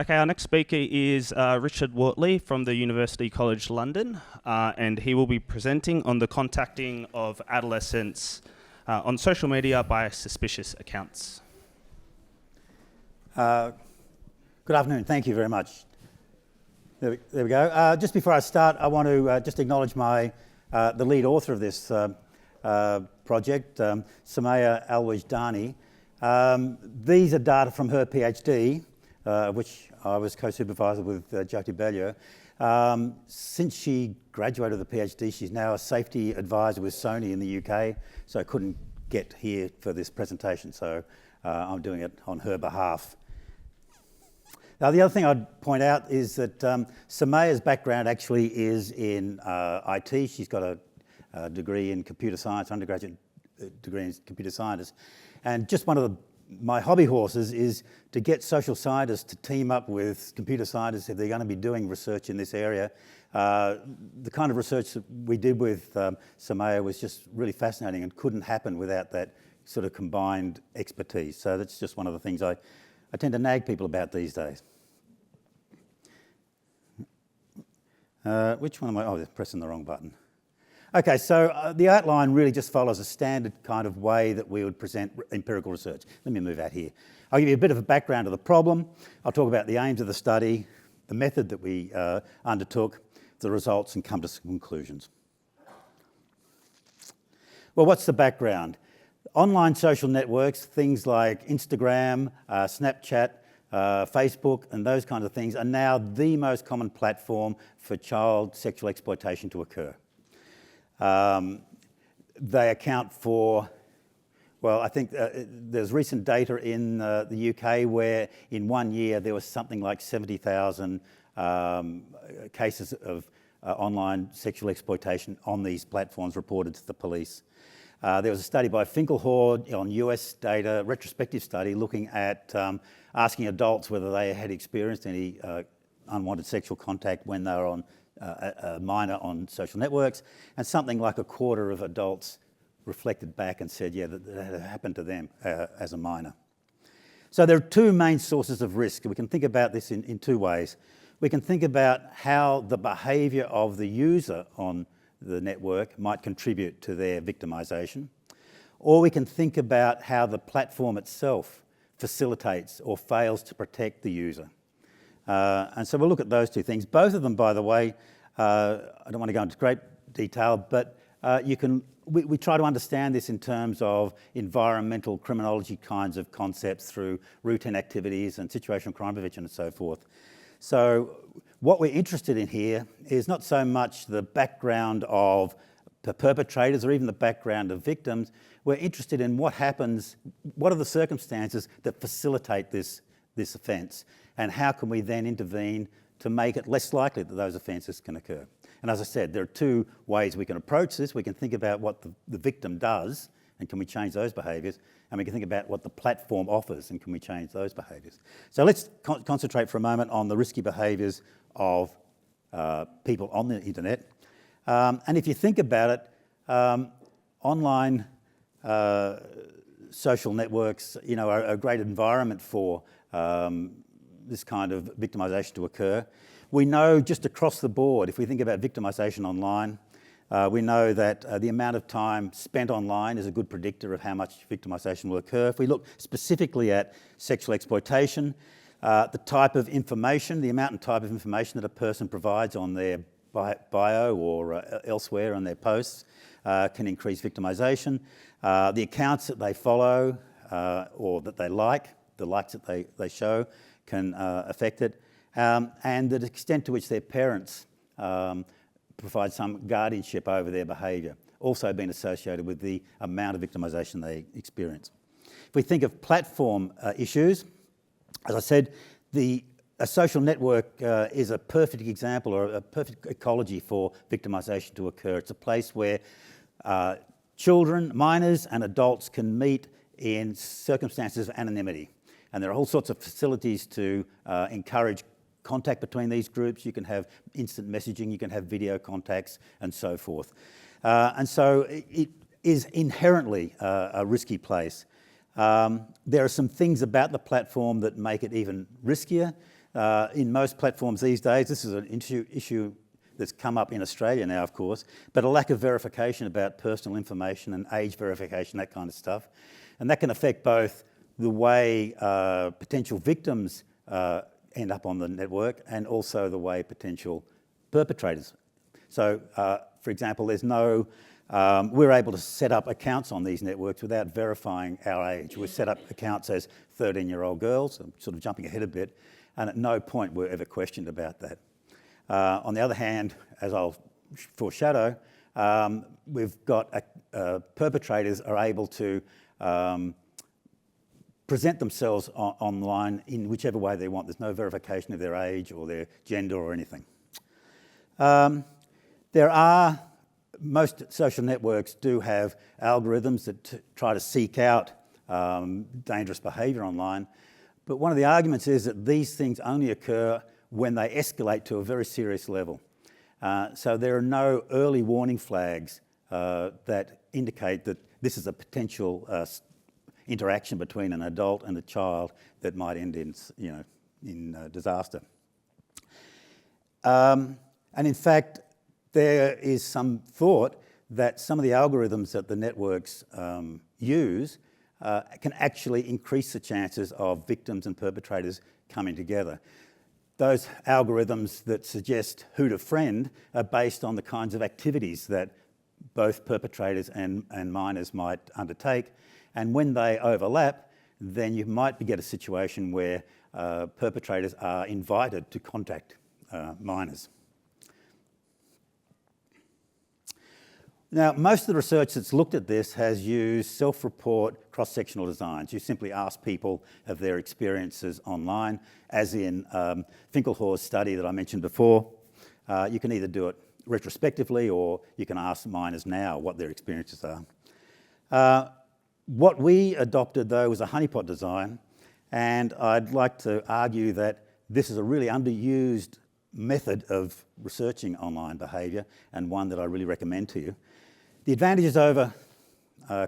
Okay, our next speaker is Richard Wortley from the University College London, and he will be presenting on the contacting of adolescents on social media by suspicious accounts. Good afternoon, thank you very much. There we go. Just before I start, I want to just acknowledge the lead author of this project, Samaya Al-Wajdani. These are data from her PhD, which I was co-supervisor with Jyoti Ballier. Since she graduated with a PhD, she's now a safety advisor with Sony in the UK, so I couldn't get here for this presentation, so I'm doing it on her behalf. Now, the other thing I'd point out is that Samaya's background actually is in IT. She's got a degree in computer science, undergraduate degree in computer science, and just one of my hobby horses is to get social scientists to team up with computer scientists if they're going to be doing research in this area. The kind of research that we did with Samaya was just really fascinating and couldn't happen without that sort of combined expertise. So that's just one of the things I tend to nag people about these days. Which one am I? Oh, pressing the wrong button. Okay, so the outline really just follows a standard kind of way that we would present empirical research. Let me move out here. I'll give you a bit of a background of the problem. I'll talk about the aims of the study, the method that we undertook, the results, and come to some conclusions. Well, what's the background? Online social networks, things like Instagram, Snapchat, Facebook, and those kinds of things are now the most common platform for child sexual exploitation to occur. They account for, well, I think there's recent data in the UK where in 1 year there was something like 70,000 cases of online sexual exploitation on these platforms reported to the police. There was a study by Finkelhor on US data, retrospective study, looking at asking adults whether they had experienced any unwanted sexual contact when they were on a minor on social networks, and something like a quarter of adults reflected back and said, yeah, that had happened to them as a minor. So there are two main sources of risk. We can think about this in two ways. We can think about how the behaviour of the user on the network might contribute to their victimisation, or we can think about how the platform itself facilitates or fails to protect the user. And so we'll look at those two things. Both of them, by the way, I don't want to go into great detail, but we try to understand this in terms of environmental criminology kinds of concepts through routine activities and situational crime prevention and so forth. So what we're interested in here is not so much the background of the perpetrators or even the background of victims. We're interested in what happens, what are the circumstances that facilitate this offence, and how can we then intervene to make it less likely that those offences can occur. And as I said, there are two ways we can approach this. We can think about what the victim does, and can we change those behaviours, and we can think about what the platform offers, and can we change those behaviours. So let's concentrate for a moment on the risky behaviours of people on the internet. And if you think about it, online social networks, are a great environment for this kind of victimisation to occur. We know just across the board, if we think about victimisation online, we know that the amount of time spent online is a good predictor of how much victimisation will occur. If we look specifically at sexual exploitation, the type of information, the amount and type of information that a person provides on their bio or elsewhere on their posts can increase victimisation. The accounts that they follow or that they like, the likes that they show can affect it, and the extent to which their parents provide some guardianship over their behaviour, also been associated with the amount of victimisation they experience. If we think of platform issues, as I said, a social network is a perfect example or a perfect ecology for victimisation to occur. It's a place where children, minors and adults can meet in circumstances of anonymity. And there are all sorts of facilities to encourage contact between these groups. You can have instant messaging, you can have video contacts and so forth. And so it is inherently a risky place. There are some things about the platform that make it even riskier. In most platforms these days, this is an issue that's come up in Australia now, of course, but a lack of verification about personal information and age verification, that kind of stuff. And that can affect both the way potential victims end up on the network and also the way potential perpetrators. So, for example, we're able to set up accounts on these networks without verifying our age. We set up accounts as 13-year-old girls, I'm sort of jumping ahead a bit, and at no point we're ever questioned about that. On the other hand, as I'll foreshadow, we've got perpetrators are able to present themselves online in whichever way they want. There's no verification of their age or their gender or anything. Most social networks do have algorithms that try to seek out dangerous behaviour online, but one of the arguments is that these things only occur when they escalate to a very serious level. So there are no early warning flags that indicate that this is a potential interaction between an adult and a child that might end in disaster. And in fact, there is some thought that some of the algorithms that the networks use can actually increase the chances of victims and perpetrators coming together. Those algorithms that suggest who to friend are based on the kinds of activities that both perpetrators and minors might undertake. And when they overlap, then you might get a situation where perpetrators are invited to contact minors. Now, most of the research that's looked at this has used self-report cross-sectional designs. You simply ask people of their experiences online, as in Finkelhor's study that I mentioned before. You can either do it retrospectively or you can ask minors now what their experiences are. What we adopted, though, was a honeypot design, and I'd like to argue that this is a really underused method of researching online behaviour and one that I really recommend to you. The advantages over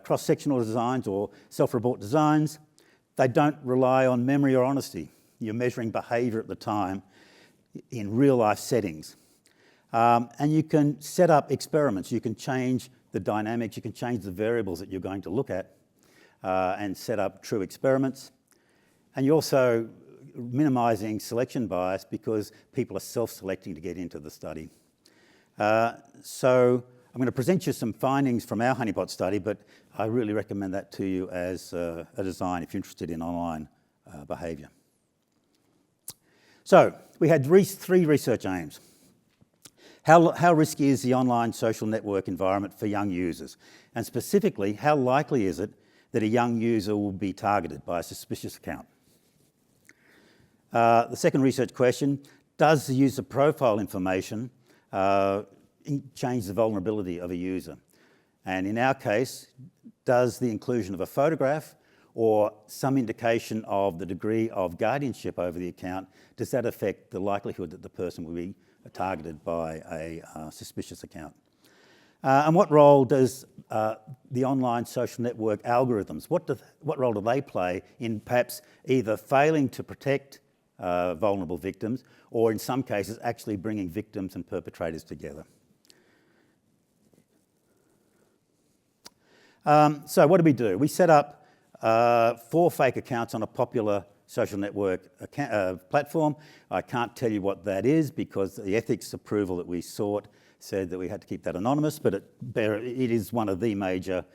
cross-sectional designs or self-report designs, they don't rely on memory or honesty. You're measuring behaviour at the time in real-life settings. And you can set up experiments. You can change the dynamics, you can change the variables that you're going to look at and set up true experiments. And you're also minimising selection bias because people are self-selecting to get into the study. So I'm going to present you some findings from our honeypot study, but I really recommend that to you as a design if you're interested in online behaviour. So we had three research aims. How risky is the online social network environment for young users? And specifically, how likely is it that a young user will be targeted by a suspicious account? The second research question, does the user profile information change the vulnerability of a user? And in our case, does the inclusion of a photograph or some indication of the degree of guardianship over the account, does that affect the likelihood that the person will be targeted by a suspicious account? And what role does the online social network algorithms, what role do they play in perhaps either failing to protect vulnerable victims or in some cases actually bringing victims and perpetrators together? So what did we do? We set up 4 fake accounts on a popular social network platform. I can't tell you what that is because the ethics approval that we sought said that we had to keep that anonymous, but it is one of the major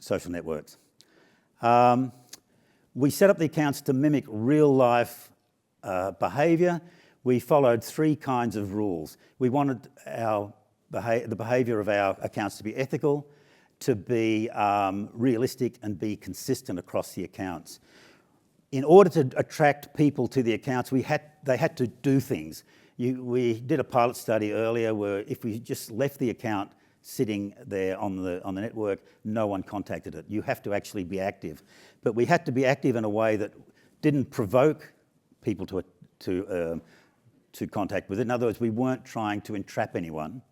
social networks. We set up the accounts to mimic real-life behaviour. We followed 3 kinds of rules. We wanted the behaviour of our accounts to be ethical, to be realistic and be consistent across the accounts. In order to attract people to the accounts, they had to do things. We did a pilot study earlier where if we just left the account sitting there on the network, no one contacted it. You have to actually be active. But we had to be active in a way that didn't provoke people to contact with it. In other words, we weren't trying to entrap anyone.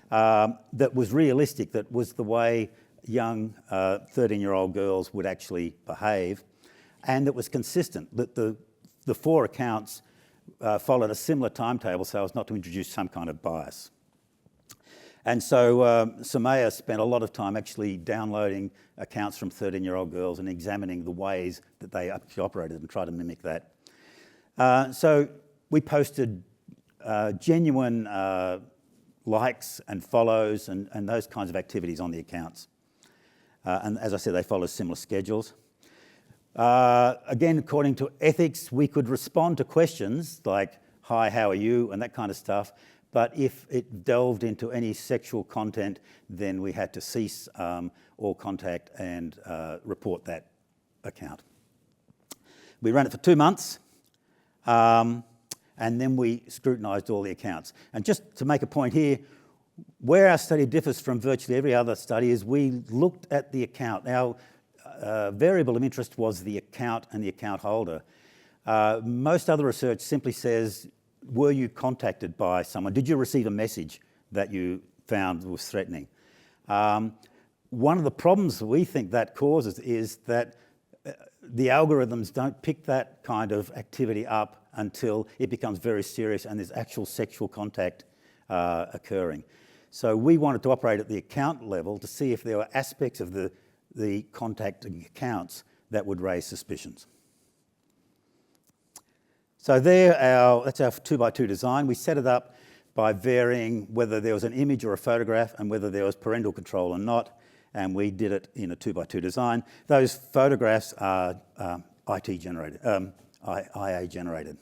That was realistic, that was the way young 13-year-old girls would actually behave, and that was consistent, that the the 4 accounts followed a similar timetable so as not to introduce some kind of bias. And so Samaya spent a lot of time actually downloading accounts from 13-year-old girls and examining the ways that they actually operated and tried to mimic that. So we posted genuine likes and follows and those kinds of activities on the accounts. And as I said, they follow similar schedules. Again, according to ethics, we could respond to questions like, hi, how are you, and that kind of stuff. But if it delved into any sexual content, then we had to cease all contact and report that account. We ran it for 2 months, and then we scrutinised all the accounts. And just to make a point here, where our study differs from virtually every other study is we looked at the account. Our variable of interest was the account and the account holder. Most other research simply says, were you contacted by someone? Did you receive a message that you found was threatening? One of the problems we think that causes is that the algorithms don't pick that kind of activity up until it becomes very serious and there's actual sexual contact occurring. So we wanted to operate at the account level to see if there were aspects of the contacting accounts that would raise suspicions. So that's our 2x2 design. We set it up by varying whether there was an image or a photograph and whether there was parental control or not, and we did it in a 2x2 design. Those photographs are IA generated.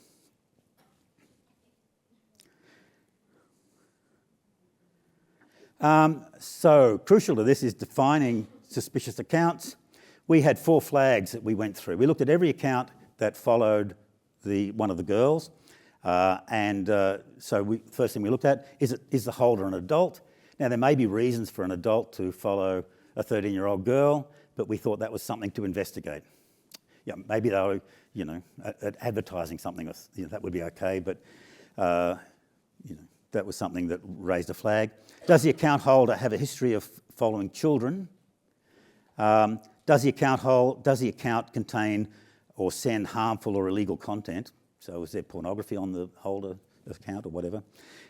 So crucial to this is defining suspicious accounts. We had 4 flags that we went through. We looked at every account that followed one of the girls, so first thing we looked at is the holder an adult. Now there may be reasons for an adult to follow a 13-year-old girl, but we thought that was something to investigate. Yeah, maybe they were, advertising something, that would be okay, but that was something that raised a flag. Does the account holder have a history of following children? Does the account contain or send harmful or illegal content? So is there pornography on the holder account or whatever?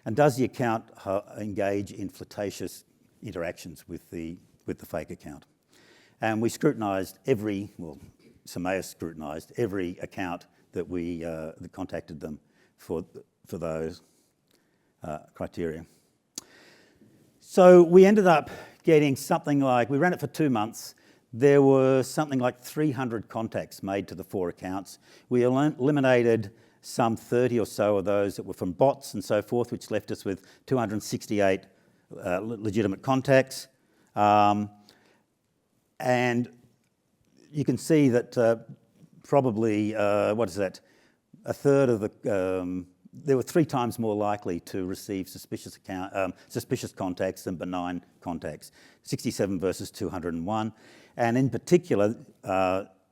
And does the account engage in flirtatious interactions with the fake account? And we scrutinised Samaya scrutinised every account that that contacted them for those criteria. So we ended up getting something like, we ran it for 2 months. There were something like 300 contacts made to the 4 accounts. We eliminated some 30 or so of those that were from bots and so forth, which left us with 268 legitimate contacts. And you can see that probably, a third of they were 3 times more likely to receive suspicious contacts than benign contacts, 67 versus 201. And in particular,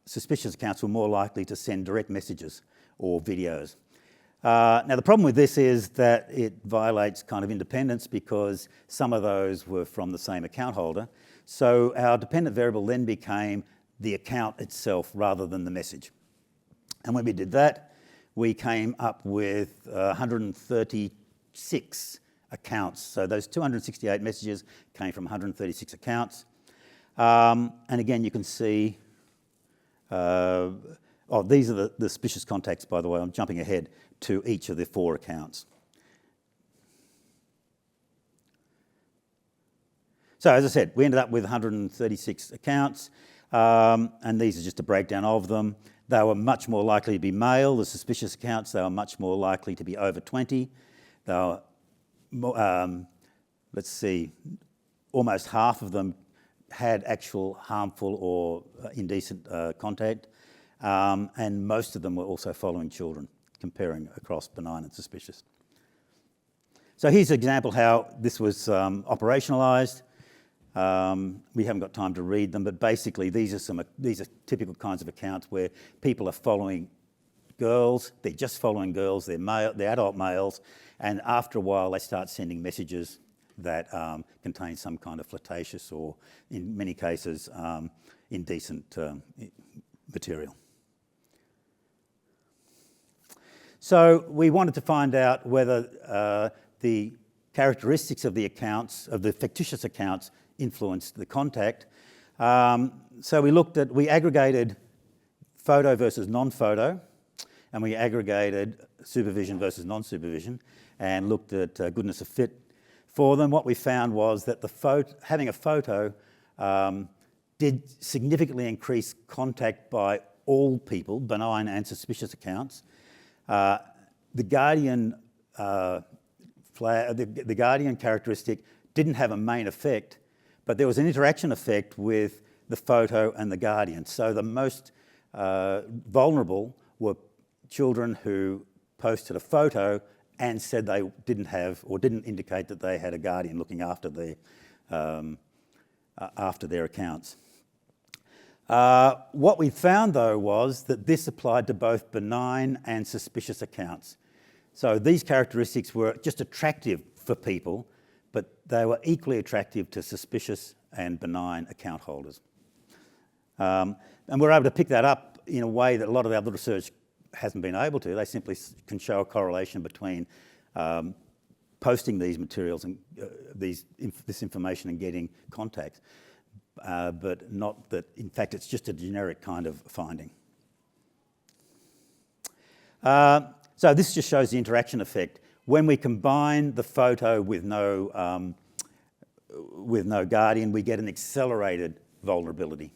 suspicious accounts were more likely to send direct messages or videos. Now the problem with this is that it violates kind of independence because some of those were from the same account holder. So our dependent variable then became the account itself rather than the message. And when we did that, we came up with 136 accounts. So those 268 messages came from 136 accounts. And again, you can see, these are the suspicious contacts, by the way. I'm jumping ahead to each of the 4 accounts. So as I said, we ended up with 136 accounts, and these are just a breakdown of them. They were much more likely to be male. The suspicious accounts, they were much more likely to be over 20. They were, almost half of them had actual harmful or indecent contact, and most of them were also following children, comparing across benign and suspicious. So here's an example how this was operationalised. We haven't got time to read them, but basically these are typical kinds of accounts where people are following girls. They're just following girls. They're adult males, and after a while they start sending messages that contain some kind of flirtatious or, in many cases, indecent material. So we wanted to find out whether the characteristics of the accounts, of the fictitious accounts, influenced the contact. So we aggregated photo versus non-photo, and we aggregated supervision versus non-supervision, and looked at goodness of fit for them. What we found was that having a photo did significantly increase contact by all people, benign and suspicious accounts. The guardian the guardian characteristic didn't have a main effect, but there was an interaction effect with the photo and the guardian. So the most vulnerable were children who posted a photo and said they didn't have, or didn't indicate that they had a guardian looking after their accounts. What we found, though, was that this applied to both benign and suspicious accounts. So these characteristics were just attractive for people, but they were equally attractive to suspicious and benign account holders. And we're able to pick that up in a way that a lot of other research hasn't been able to. They simply can show a correlation between posting these materials and this information and getting contacts, but not that, in fact, it's just a generic kind of finding. So this just shows the interaction effect. When we combine the photo with no guardian, we get an accelerated vulnerability.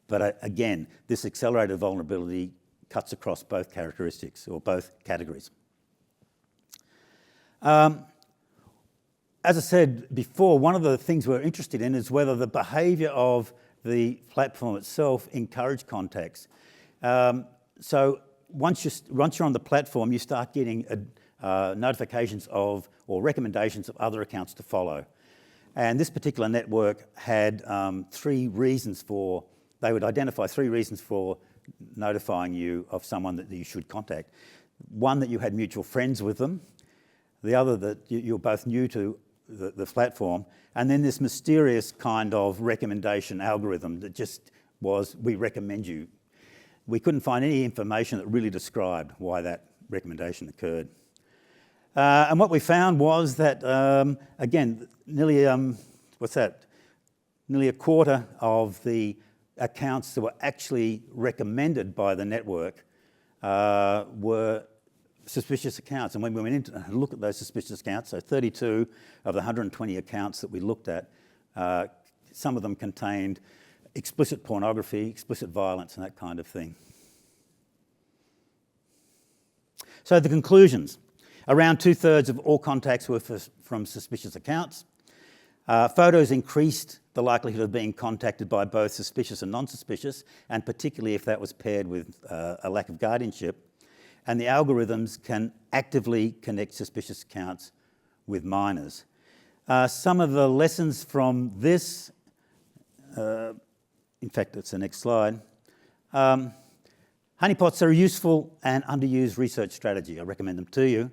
But again, this accelerated vulnerability cuts across both characteristics, or both categories. As I said before, one of the things we're interested in is whether the behaviour of the platform itself encouraged contacts. So once you're on the platform, you start getting notifications of, or recommendations of, other accounts to follow. And this particular network had they would identify 3 reasons for notifying you of someone that you should contact. One, that you had mutual friends with them. The other, that you're both new to the platform. And then this mysterious kind of recommendation algorithm that just was, we recommend you. We couldn't find any information that really described why that recommendation occurred. And what we found was that, again, nearly a quarter of the accounts that were actually recommended by the network were suspicious accounts. And when we went in to look at those suspicious accounts, so 32 of the 120 accounts that we looked at, some of them contained explicit pornography, explicit violence, and that kind of thing. So the conclusions. Around 2/3 of all contacts were from suspicious accounts. Photos increased the likelihood of being contacted by both suspicious and non-suspicious, and particularly if that was paired with a lack of guardianship. And the algorithms can actively connect suspicious accounts with minors. Some of the lessons from this, in fact, it's the next slide. Honeypots are a useful and underused research strategy. I recommend them to you.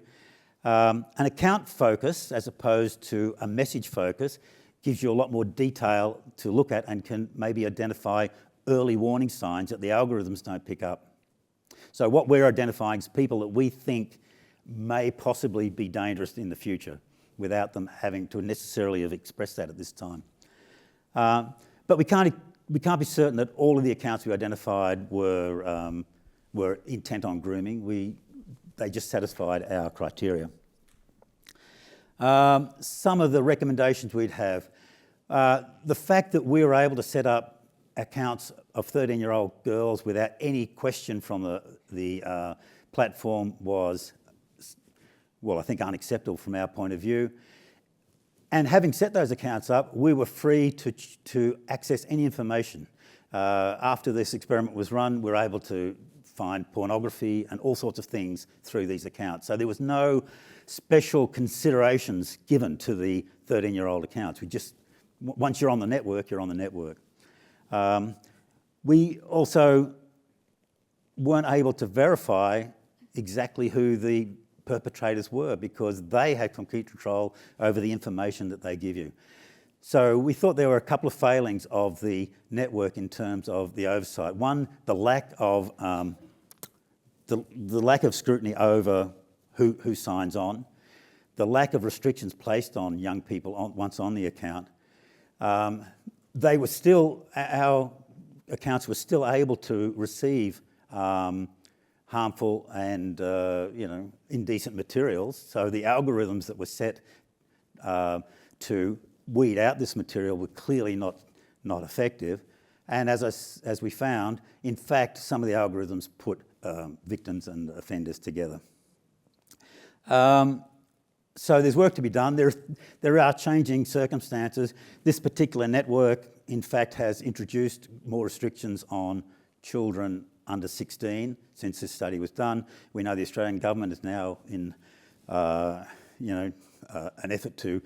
An account focus, as opposed to a message focus, gives you a lot more detail to look at and can maybe identify early warning signs that the algorithms don't pick up. So what we're identifying is people that we think may possibly be dangerous in the future without them having to necessarily have expressed that at this time. But we can't be certain that all of the accounts we identified were intent on grooming. They just satisfied our criteria. Some of the recommendations we'd have. The fact that we were able to set up accounts of 13-year-old girls without any question from the platform was, well, I think unacceptable from our point of view. And having set those accounts up, we were free to access any information. After this experiment was run, we were able to find pornography and all sorts of things through these accounts. So there was no special considerations given to the 13-year-old accounts. Once you're on the network, you're on the network. We also weren't able to verify exactly who the perpetrators were because they had complete control over the information that they give you. So we thought there were a couple of failings of the network in terms of the oversight. One, the lack of the lack of scrutiny over who signs on, the lack of restrictions placed on young people once on the account, they were still, our accounts were still able to receive harmful and indecent materials. So the algorithms that were set to weed out this material were clearly not effective. And as we found, in fact, some of the algorithms put victims and offenders together. So there's work to be done. There are changing circumstances. This particular network, in fact, has introduced more restrictions on children under 16 since this study was done. We know the Australian government is now in, an effort to,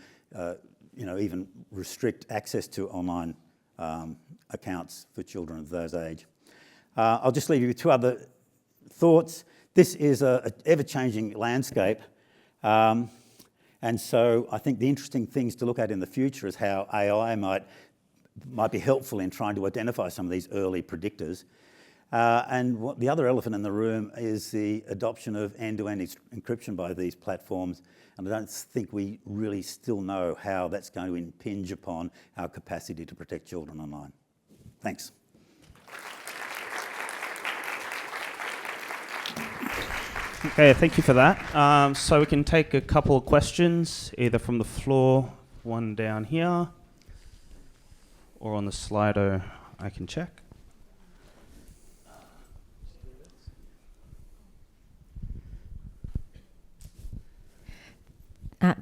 even restrict access to online accounts for children of those age. I'll just leave you with two other thoughts. This is an ever-changing landscape. And so I think the interesting things to look at in the future is how AI might be helpful in trying to identify some of these early predictors. And the other elephant in the room is the adoption of end-to-end encryption by these platforms. And I don't think we really still know how that's going to impinge upon our capacity to protect children online. Thanks. Okay, thank you for that. So we can take a couple of questions, either from the floor, one down here, or on the Slido, I can check.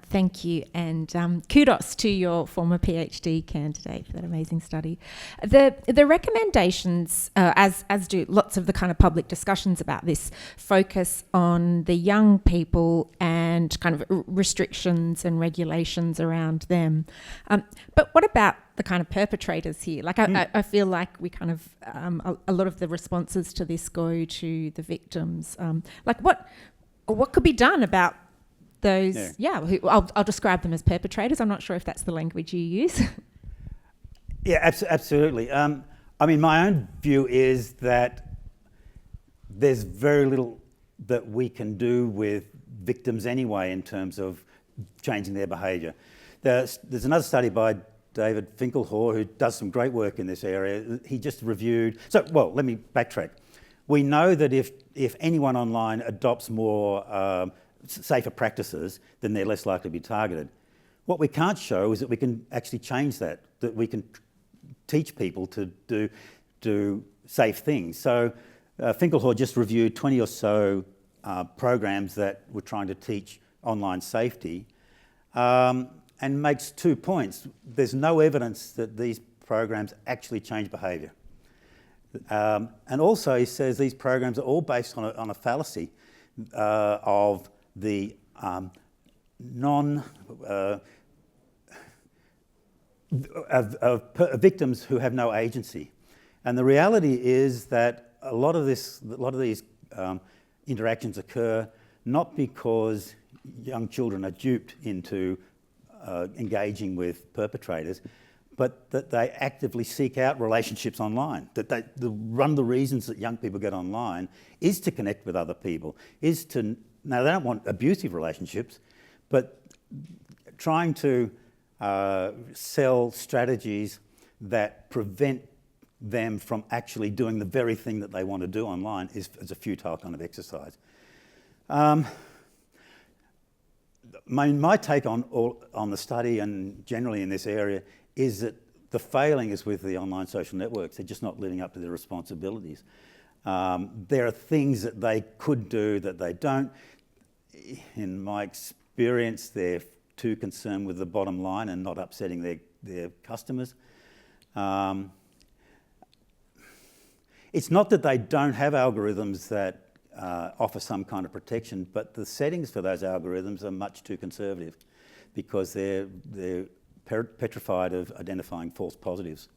Thank you, and kudos to your former PhD candidate for that amazing study. The recommendations, as do lots of the kind of public discussions about this, focus on the young people and kind of restrictions and regulations around them. But what about the kind of perpetrators here? Like, I feel like we kind of, a lot of the responses to this go to the victims. Like, what could be done about those, I'll describe them as perpetrators. I'm not sure if that's the language you use. Yeah, absolutely. My own view is that there's very little that we can do with victims anyway in terms of changing their behaviour. There's another study by David Finkelhor who does some great work in this area. He just reviewed... let me backtrack. We know that if anyone online adopts more safer practices, then they're less likely to be targeted. What we can't show is that we can actually change that we can teach people to do safe things. So Finkelhor just reviewed 20 or so programs that were trying to teach online safety and makes 2 points. There's no evidence that these programs actually change behaviour. And also he says these programs are all based on a fallacy of the victims who have no agency. And the reality is that a lot of these interactions occur not because young children are duped into engaging with perpetrators, but that they actively seek out relationships online. One of the reasons that young people get online is to connect with other people, now, they don't want abusive relationships, but trying to sell strategies that prevent them from actually doing the very thing that they want to do online is a futile kind of exercise. My take on the study and generally in this area is that the failing is with the online social networks. They're just not living up to their responsibilities. There are things that they could do that they don't. In my experience, they're too concerned with the bottom line and not upsetting their customers. It's not that they don't have algorithms that offer some kind of protection, but the settings for those algorithms are much too conservative because they're petrified of identifying false positives.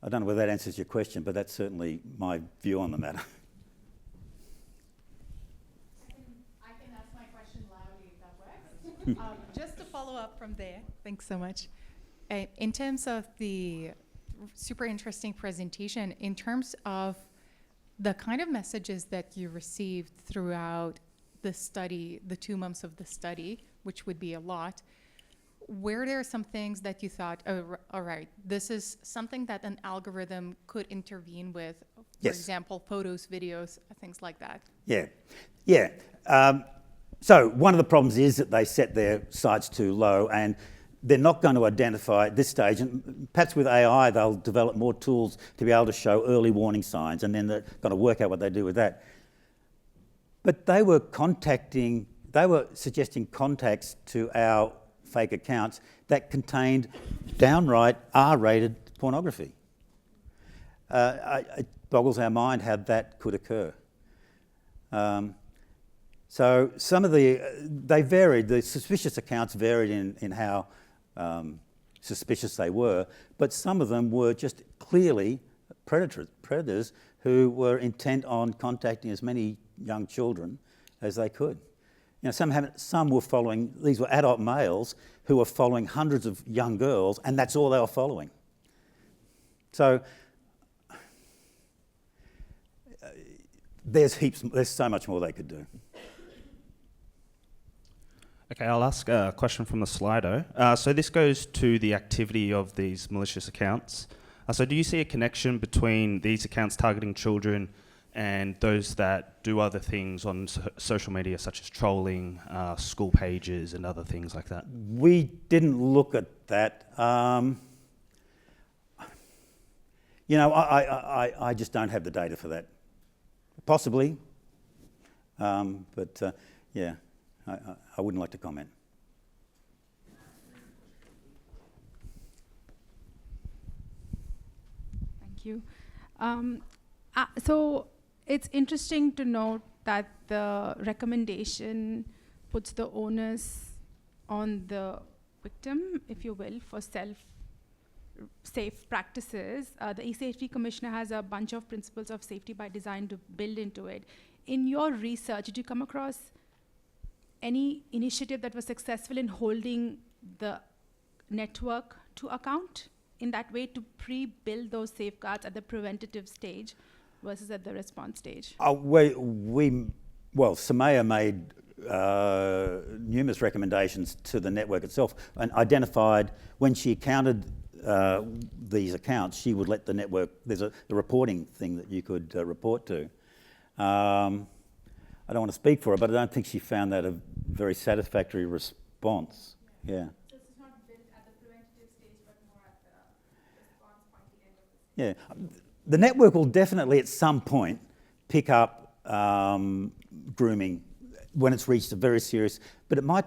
I don't know whether that answers your question, but that's certainly my view on the matter. Just to follow up from there, thanks so much. In terms of the super interesting presentation, in terms of the kind of messages that you received throughout the study, the 2 months of the study, which would be a lot, were there some things that you thought, oh, all right, this is something that an algorithm could intervene with, for Yes. example, photos, videos, things like that? Yeah, yeah. So one of the problems is that they set their sights too low, and they're not going to identify at this stage, and perhaps with AI they'll develop more tools to be able to show early warning signs, and then they're going to work out what they do with that. But they were suggesting contacts to our fake accounts that contained downright R-rated pornography. It boggles our mind how that could occur. So some of they varied, the suspicious accounts varied in how suspicious they were, but some of them were just clearly predators who were intent on contacting as many young children as they could. You know, some were following, these were adult males who were following hundreds of young girls, and that's all they were following. So there's so much more they could do. Okay, I'll ask a question from the Slido. So this goes to the activity of these malicious accounts. So do you see a connection between these accounts targeting children and those that do other things on social media, such as trolling, school pages, and other things like that? We didn't look at that. You know, I just don't have the data for that. Possibly, but yeah, I wouldn't like to comment. Thank you. So it's interesting to note that the recommendation puts the onus on the victim, if you will, for safe practices. The e-safety commissioner has a bunch of principles of safety by design to build into it. In your research, did you come across any initiative that was successful in holding the network to account in that way, to pre-build those safeguards at the preventative stage versus at the response stage? Samaya made numerous recommendations to the network itself and identified when she counted these accounts, she would let the network, there's a reporting thing that you could report to. I don't want to speak for her, but I don't think she found that a very satisfactory response. Yeah. So this is not built at the preventative stage, but more at the response point, the end of the stage. Yeah. The network will definitely at some point pick up grooming when it's reached a very serious, but it might,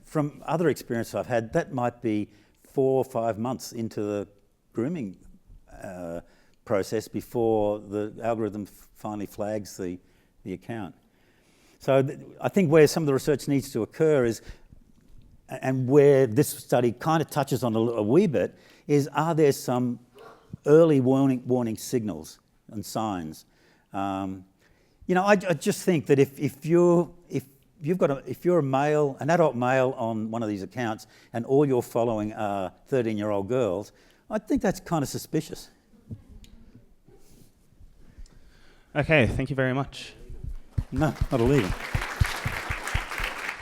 from other experience I've had, that might be 4 or 5 months into the grooming process before the algorithm finally flags the account. So I think where some of the research needs to occur is, and where this study kind of touches on a wee bit, is are there some early warning signals and signs? You know, I just think that if you're a male, an adult male on one of these accounts, and all you're following are 13-year-old girls, I think that's kind of suspicious. Okay, thank you very much. No, not illegal.